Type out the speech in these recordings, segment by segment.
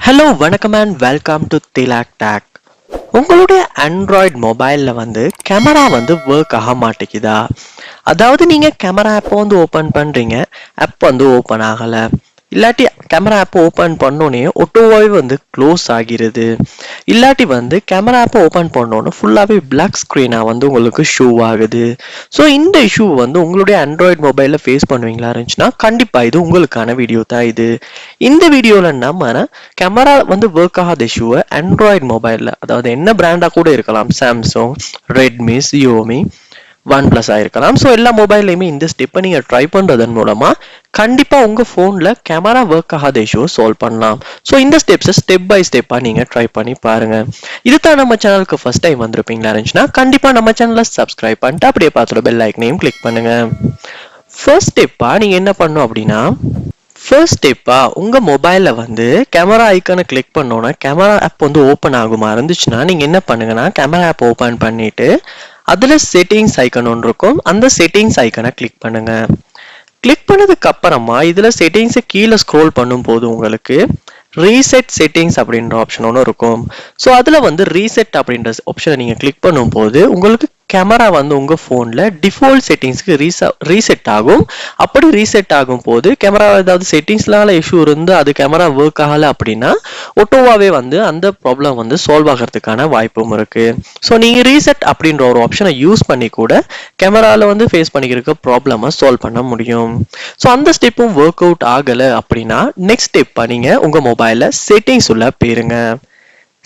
Hello, வணக்கம் and welcome to ThilakTech. உங்களுடைய Android மொபைல்ல கேமரா ஒர்க் ஆக மாட்டேங்குதா? அதாவது நீங்க கேமரா ஆப் ஓபன் பண்றீங்க, ஆப் ஓபன் ஆகல. இல்லாட்டி கேமரா ஆப் ஓபன் பண்ணோனே ஆட்டோவாவே க்ளோஸ் ஆகிறது. இல்லாட்டி கேமரா ஆப் ஓபன் பண்ணோனே ஃபுல்லாவே பிளாக் ஸ்கிரீனா உங்களுக்கு ஷோ ஆகுது. ஸோ இந்த இஷ்யூ உங்களுடைய ஆண்ட்ராய்டு மொபைல்ல ஃபேஸ் பண்ணுவீங்களா இருந்துச்சுன்னா கண்டிப்பா இது உங்களுக்கான வீடியோ தான் இது. இந்த வீடியோல நம்ம கேமரா ஒர்க் ஆகாத இஷ்யூவை ஆண்ட்ராய்டு மொபைல்ல, அதாவது என்ன பிராண்டா கூட இருக்கலாம், Samsung, Redmi, Xiaomi, OnePlus ஆயிருக்கலாம். ஸோ எல்லா மொபைல்லையுமே இந்த ஸ்டெப்பை நீங்க ட்ரை பண்றதன் மூலமா கண்டிப்பா உங்க போன்ல கேமரா ஒர்க் ஆகாத இஷ்யூவை சால்வ் பண்ணலாம். ஸோ இந்த ஸ்டெப்ஸை ஸ்டெப் பை ஸ்டெப்பா நீங்க ட்ரை பண்ணி பாருங்க. இதுதான் நம்ம சேனலுக்கு ஃபர்ஸ்ட் டைம் வந்திருப்பீங்களா இருந்துச்சுன்னா கண்டிப்பா நம்ம சேனலை சப்ஸ்கிரைப் பண்ணிட்டு அப்படியே பார்த்துட்டு பெல் ஐக்கனையும் கிளிக் பண்ணுங்க. ஃபர்ஸ்ட் ஸ்டெப்பா நீங்க என்ன பண்ணும் அப்படின்னா, ஃபர்ஸ்ட் ஸ்டெப்பா உங்க மொபைல்ல கேமரா ஐக்கானை கிளிக் பண்ணோன்னா கேமரா ஆப் ஓப்பன் ஆகுமா இருந்துச்சுன்னா நீங்க என்ன பண்ணுங்கன்னா, கேமரா ஆப் ஓபன் பண்ணிட்டு அதுல செட்டிங்ஸ் ஐக்கன் ஒன்று இருக்கும், அந்த செட்டிங்ஸ் ஐக்கனை கிளிக் பண்ணுங்க. கிளிக் பண்ணதுக்கு அப்புறமா இதுல செட்டிங்ஸ் கீழே ஸ்க்ரோல் பண்ணும் போது உங்களுக்கு ரீசெட் செட்டிங்ஸ் அப்படின்ற ஆப்ஷன் ஒன்று இருக்கும். ஸோ அதில் ரீசெட் அப்படின்ற ஆப்ஷனை நீங்கள் கிளிக் பண்ணும்போது உங்களுக்கு கேமரா உங்க ஃபோனில் டிஃபால்ட் செட்டிங்ஸ்க்கு ரீசெட் ஆகும். அப்படி ரீசெட் ஆகும் போது கேமரா ஏதாவது செட்டிங்ஸ்னால இஷ்யூ இருந்து அது கேமரா ஒர்க் ஆகலை அப்படின்னா ஒட்டோவாவே அந்த ப்ராப்ளம் சால்வ் ஆகிறதுக்கான வாய்ப்பும் இருக்கு. ஸோ நீங்கள் ரீசெட் அப்படின்ற ஒரு ஆப்ஷனை யூஸ் பண்ணி கூட கேமராவில் ஃபேஸ் பண்ணிக்கிற ப்ராப்ளமை சால்வ் பண்ண முடியும். ஸோ அந்த ஸ்டெப்பும் ஒர்க் அவுட் ஆகலை அப்படின்னா நெக்ஸ்ட் ஸ்டெப்பா நீங்கள் உங்கள் மொபைலில் செட்டிங்ஸ் உள்ள போயிருங்க.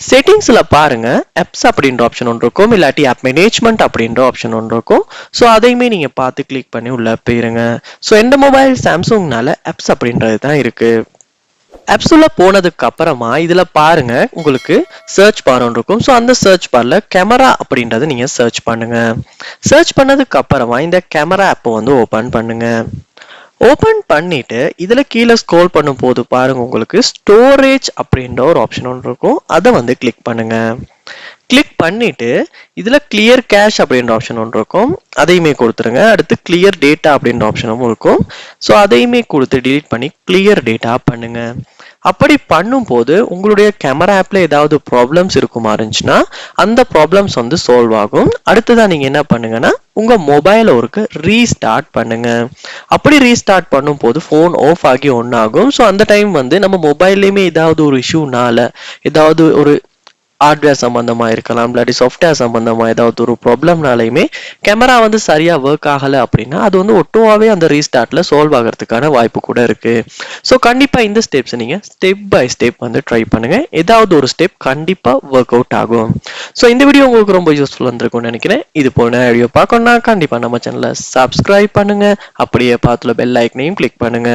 செட்டிங்ஸ்ல பாருங்க, ஆப்ஸ் அப்படின்ற ஆப்ஷன் ஒன்று இருக்கும், இல்லாட்டி ஆப் மேனேஜ்மெண்ட் அப்படின்ற ஆப்ஷன் ஒன்று இருக்கும். ஸோ அதையுமே நீங்க பார்த்து கிளிக் பண்ணி உள்ள போயிருங்க. ஸோ எந்த மொபைல் சாம்சங்னால ஆப்ஸ் அப்படின்றது தான் இருக்கு. ஆப்ஸ் உள்ள போனதுக்கு அப்புறமா இதுல பாருங்க உங்களுக்கு சர்ச் பார் ஒன்று இருக்கும். ஸோ அந்த சர்ச் பார்ல கேமரா அப்படின்றத நீங்க சர்ச் பண்ணுங்க. சர்ச் பண்ணதுக்கு அப்புறமா இந்த கேமரா ஆப் ஓபன் பண்ணுங்க. ஓபன் பண்ணிட்டு இதுல கீழே ஸ்க்ரோல் பண்ணும் போது பாருங்க உங்களுக்கு ஸ்டோரேஜ் அப்படின்ற ஒரு ஆப்ஷன் ஒன்று இருக்கும், அதை கிளிக் பண்ணுங்க. கிளிக் பண்ணிட்டு இதுல கிளியர் கேஷ் அப்படின்ற ஆப்ஷன் ஒன்று இருக்கும், அதையுமே கொடுத்துருங்க. அடுத்து கிளியர் டேட்டா அப்படின்ற ஆப்ஷனும் இருக்கும். ஸோ அதையுமே கொடுத்து டிலீட் பண்ணி கிளியர் டேட்டா பண்ணுங்க. அப்படி பண்ணும்போது உங்களுடைய கேமரா ஆப்ல ஏதாவது ப்ராப்ளம்ஸ் இருக்குமா இருந்துச்சுன்னா அந்த ப்ராப்ளம்ஸ் சால்வ் ஆகும். அடுத்ததான் நீங்க என்ன பண்ணுங்கன்னா உங்க மொபைல் ஒர்க்கு ரீஸ்டார்ட் பண்ணுங்க. அப்படி ரீஸ்டார்ட் பண்ணும் போது போன் ஆஃப் ஆகி ஒன் ஆகும். ஸோ அந்த டைம் நம்ம மொபைல்லையுமே ஏதாவது ஒரு இஷ்யூனால ஏதாவது ஒரு ஹார்ட்வேர் சம்பந்தமா இருக்கலாம், இல்லாட்டி சாஃப்ட்வேர் சம்பந்தமா ஏதாவது ஒரு ப்ராப்ளம்னாலையுமே கேமரா சரியா ஒர்க் ஆகலை அப்படின்னா அது ஒட்டுவாவே அந்த ரீஸ்டார்ட்ல சால்வ் ஆகிறதுக்கான வாய்ப்பு கூட இருக்கு. ஸோ கண்டிப்பா இந்த ஸ்டெப்ஸ் நீங்க ஸ்டெப் பை ஸ்டெப் ட்ரை பண்ணுங்க. ஏதாவது ஒரு ஸ்டெப் கண்டிப்பா ஒர்க் அவுட் ஆகும். ஸோ இந்த வீடியோ உங்களுக்கு ரொம்ப யூஸ்ஃபுல் இருந்திருக்கும்னு நினைக்கிறேன். இது போல வீடியோ பார்க்கணும்னா கண்டிப்பா நம்ம சேனலை சப்ஸ்கிரைப் பண்ணுங்க, அப்படியே பார்த்துல பெல் ஐக்கனையும் கிளிக் பண்ணுங்க.